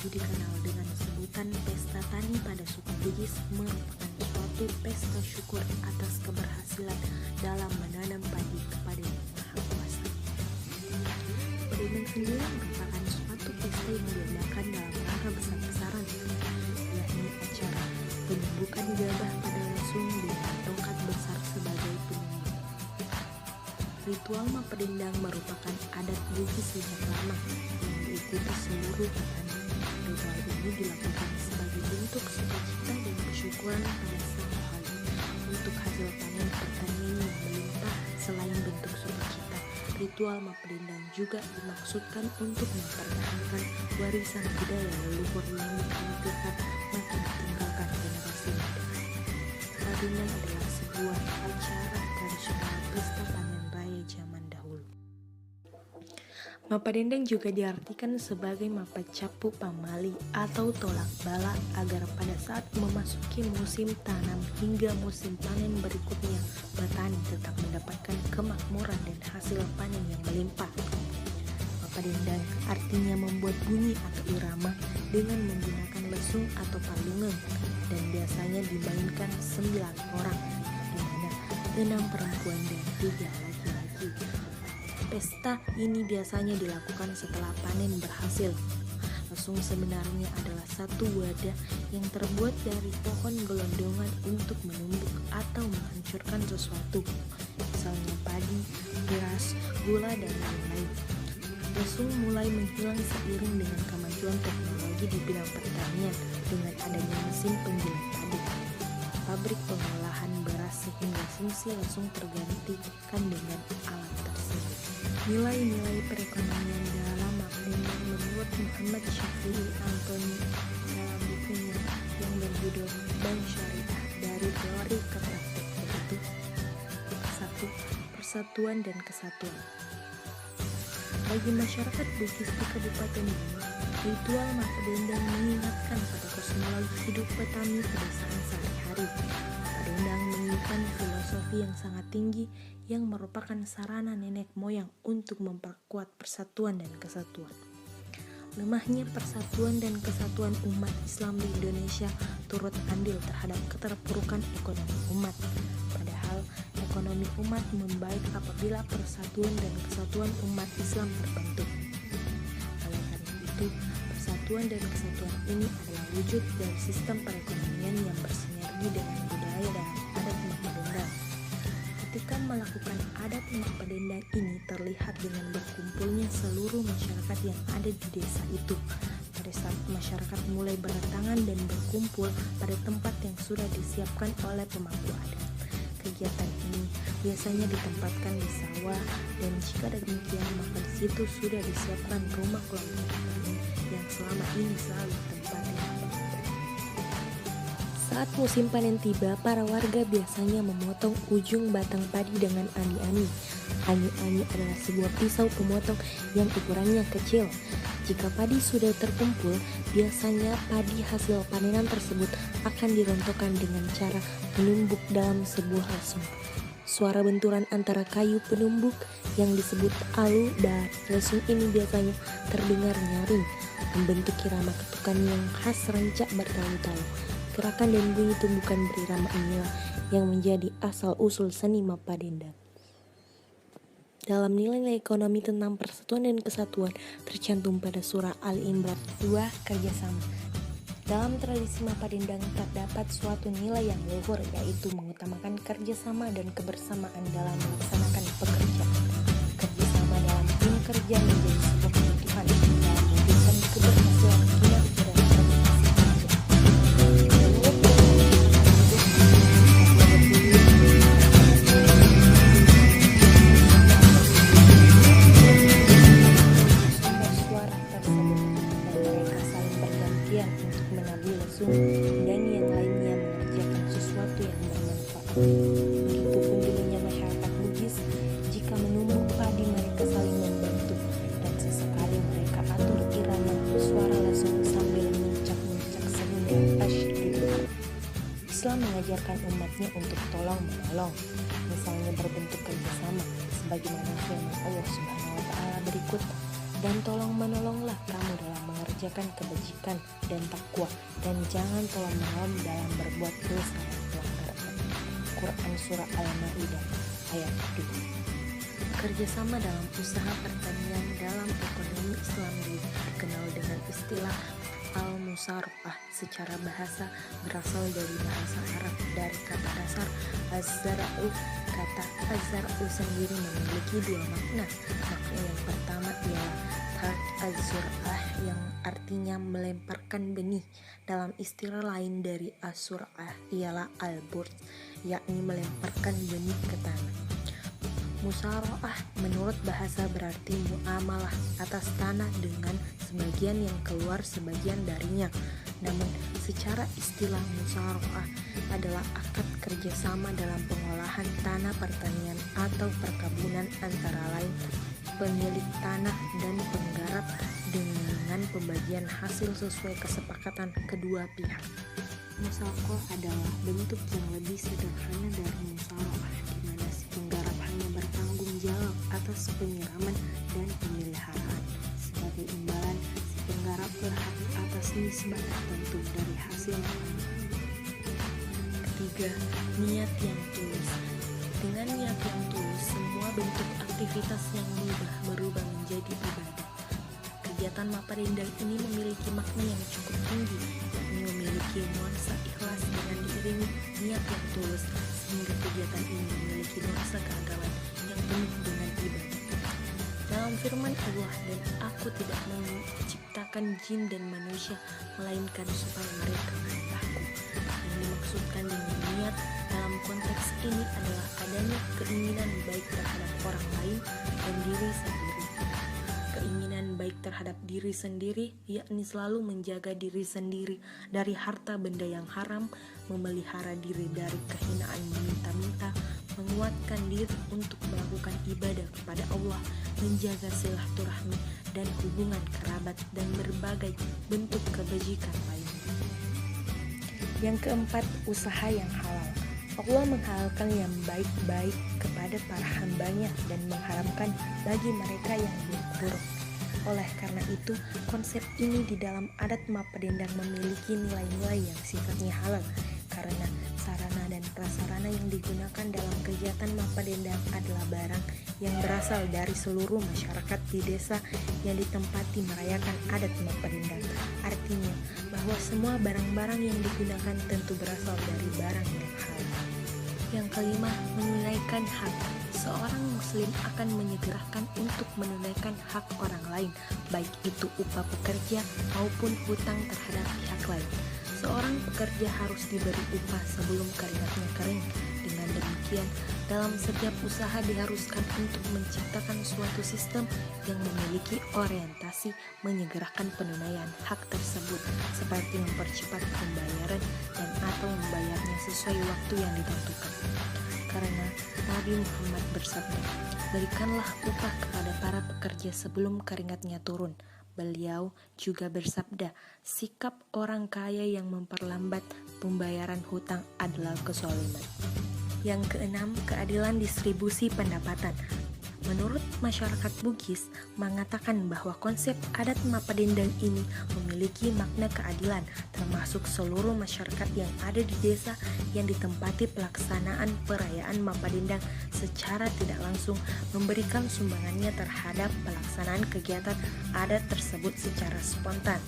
Bugis dikenal dengan sebutan Pesta Tani pada suku Bugis merupakan suatu pesta syukur atas keberhasilan dalam menanam padi kepada Yang Maha Kuasa. Parindan sendiri merupakan suatu pesta yang diadakan dalam rangka besar-besaran, yakni acara penumbukan gabah pada lesung dengan tongkat besar sebagai penunjuk. Ritual Mapedendang merupakan adat Bugis sejak lama yang diikuti seluruh petani. Ritual ini dilakukan sebagai bentuk sukacita dan kesyukuran pada Sang Hali untuk hasil panen pertanian yang melimpah. Selain bentuk sukacita, ritual Mapedendang juga dimaksudkan untuk mempertahankan warisan budaya leluhur yang dikhawatirkan makin ditinggalkan generasi muda. Mapedendang adalah sebuah acara tradisional pesta panen raya zaman dahulu. Mapedendang juga diartikan sebagai mapacapu pamali atau tolak bala agar pada saat memasuki musim tanam hingga musim panen berikutnya, petani tetap mendapatkan kemakmuran dan hasil panen yang melimpah. Mapedendang artinya membuat bunyi atau irama dengan menggunakan lesung atau palungan dan biasanya dimainkan 9 orang, di mana 6 perempuan dan 3 laki-laki. Pesta ini biasanya dilakukan setelah panen berhasil. Lesung sebenarnya adalah satu wadah yang terbuat dari pohon gelondongan untuk menumbuk atau menghancurkan sesuatu, misalnya padi, beras, gula, dan lain-lain. Lesung mulai menghilang seiring dengan kemajuan teknologi di bidang pertanian dengan adanya mesin penggiling padi, pabrik pengolahan beras, sehingga fungsi lesung tergantikan dengan alat tersebut. Nilai-nilai perekonomian dalam Mapedendang menurut Muhammad Syafii Antoni dalam bukunya yang berjudul Bank Syariah dari Teori ke Praktik, yaitu 1. Persatuan dan kesatuan. Bagi masyarakat Bugis di Kabupaten Bima, ritual Mapedendang mengingatkan pada kosmologi hidup petani pedesaan sehari-hari. Mapedendang menyimpan filosofi yang sangat tinggi yang merupakan sarana nenek moyang untuk memperkuat persatuan dan kesatuan. Lemahnya persatuan dan kesatuan umat Islam di Indonesia turut andil terhadap keterpurukan ekonomi umat. Padahal ekonomi umat membaik apabila persatuan dan kesatuan umat Islam terbentuk. Oleh karena itu, persatuan dan kesatuan ini adalah wujud dari sistem perekonomian yang bersinergi dengan budaya dan adat Mapedendang. Ketika melakukan adat Mapedendang ini terlihat dengan berkumpulnya seluruh masyarakat yang ada di desa itu. Pada saat masyarakat mulai berdatangan dan berkumpul pada tempat yang sudah disiapkan oleh pemangku adat. Kegiatan ini biasanya ditempatkan di sawah, dan jika demikian maka di situ sudah disiapkan rumah kelompok petani yang selama ini selalu ditempati. Saat musim panen tiba, para warga biasanya memotong ujung batang padi dengan ani-ani. Ani-ani adalah sebuah pisau pemotong yang ukurannya kecil. Jika padi sudah terkumpul, biasanya padi hasil panenan tersebut akan dirontokkan dengan cara menumbuk dalam sebuah lesung. Suara benturan antara kayu penumbuk yang disebut alu dan lesung ini biasanya terdengar nyaring, membentuk irama ketukan yang khas rencak bertalu-talu. Gerakan dan bunyi tumbukan berirama inilah yang menjadi asal-usul seni Mapedendang. Dalam nilai-nilai ekonomi tentang persatuan dan kesatuan tercantum pada surah Al-Imran 2 kerjasama. Dalam tradisi Mapedendang terdapat suatu nilai yang luhur, yaitu mengutamakan kerjasama dan kebersamaan dalam melaksanakan pekerjaan. Kerjasama dalam tim kerja menjadi sebuah kebutuhan dalam mewujudkan keberhasilan kinerja dan prestasi kerja. Dan yang lainnya mengerjakan sesuatu yang bermanfaat. Begitupun dulunya masyarakat Bugis, jika menumbuk padi mereka saling membantu, dan sesekali mereka atur irama suara lesung sambil mencak-mencak sehingga asyik. Islam mengajarkan umatnya untuk tolong menolong, misalnya berbentuk kerjasama, sebagaimana firman Allah Subhanahu wa Ta'ala berikut, dan tolong menolonglah kamu dalam mengerjakan mengerjakan kebajikan dan takwa, dan jangan tolong-menolong dalam berbuat dosa dan pelanggaran. Quran Surah Al-Ma'idah ayat 2. Kerjasama dalam usaha pertanian dalam ekonomi Islam dikenal dengan istilah al-musarofah. Secara bahasa berasal dari bahasa Arab dari kata dasar az-zara'u. Kata az-zara'u sendiri memiliki dua makna. Makna yang pertama ialah tark az-zur'ah yang artinya melemparkan benih. Dalam istilah lain dari az-zur'ah ialah al-burd, yakni melemparkan benih ke tanah. Musyawarah menurut bahasa berarti muamalah atas tanah dengan sebagian yang keluar sebagian darinya. Namun secara istilah musyawarah adalah akad kerjasama dalam pengolahan tanah pertanian atau perkebunan antara lain pemilik tanah dan penggarap dengan pembagian hasil sesuai kesepakatan kedua pihak. Musyawarah adalah bentuk yang lebih sederhana dari musyawarah, di mana si penggarap hanya bertanggung jawab atas penyiraman dan pemeliharaan. Sebagai imbalan, si penggarap berhak atas nisbah tertentu dari hasil panen. Ketiga, niat yang tulus. Dengan niat yang tulus, semua bentuk aktivitas yang mubah berubah menjadi ibadah. Kegiatan Maparindang ini memiliki makna yang cukup tinggi, yakni memiliki nuansa ikhlas dengan diiringi niat yang tulus, sehingga kegiatan ini memiliki nuansa keagamaan yang penuh dengan ibadah. Dalam firman Allah, dan aku tidak menciptakan jin dan manusia, melainkan supaya mereka menyembahku. Yang dimaksudkan dengan niat dalam konteks ini adalah adanya keinginan baik terhadap orang lain dan diri sendiri. Keinginan baik terhadap diri sendiri, yakni selalu menjaga diri sendiri dari harta benda yang haram, memelihara diri dari kehinaan meminta-minta, menguatkan diri untuk melakukan ibadah kepada Allah, menjaga silaturahmi dan hubungan kerabat, dan berbagai bentuk kebajikan lainnya. Yang keempat, usaha yang halal. Allah menghalalkan yang baik-baik kepada para hambanya dan mengharamkan bagi mereka yang buruk. Oleh karena itu, konsep ini di dalam adat Mapadendang memiliki nilai-nilai yang sifatnya halal, karena sarana dan prasarana yang digunakan dalam kegiatan Mapadendang adalah barang yang berasal dari seluruh masyarakat di desa yang ditempati merayakan adat Mapadendang. Artinya bahwa semua barang-barang yang digunakan tentu berasal dari barang yang halal. Yang kelima, menunaikan hak. Seorang muslim akan menyegerakan untuk menunaikan hak orang lain, baik itu upah pekerja maupun hutang terhadap pihak lain. Seorang pekerja harus diberi upah sebelum keringatnya kering. Dengan demikian, dalam setiap usaha diharuskan untuk menciptakan suatu sistem yang memiliki orientasi menyegerakan penunaian hak tersebut, seperti mempercepat pembayaran dan atau membayarnya sesuai waktu yang ditentukan. Karena Nabi Muhammad bersabda, berikanlah upah kepada para pekerja sebelum keringatnya turun. Beliau juga bersabda, sikap orang kaya yang memperlambat pembayaran hutang adalah kezaliman. Yang keenam, keadilan distribusi pendapatan. Menurut masyarakat Bugis mengatakan bahwa konsep adat Mapadendang ini memiliki makna keadilan, termasuk seluruh masyarakat yang ada di desa yang ditempati pelaksanaan perayaan Mapadendang secara tidak langsung memberikan sumbangannya terhadap pelaksanaan kegiatan adat tersebut secara spontan.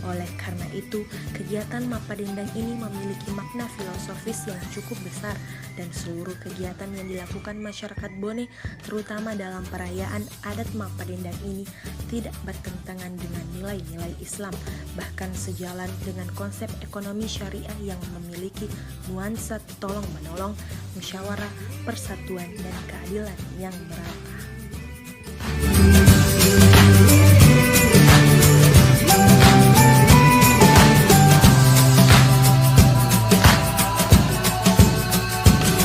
Oleh karena itu, kegiatan Mapadendang ini memiliki makna filosofis yang cukup besar, dan seluruh kegiatan yang dilakukan masyarakat Bone, terutama dalam perayaan adat Mapadendang ini, tidak bertentangan dengan nilai-nilai Islam, bahkan sejalan dengan konsep ekonomi syariah yang memiliki nuansa tolong-menolong, musyawarah, persatuan, dan keadilan yang merata.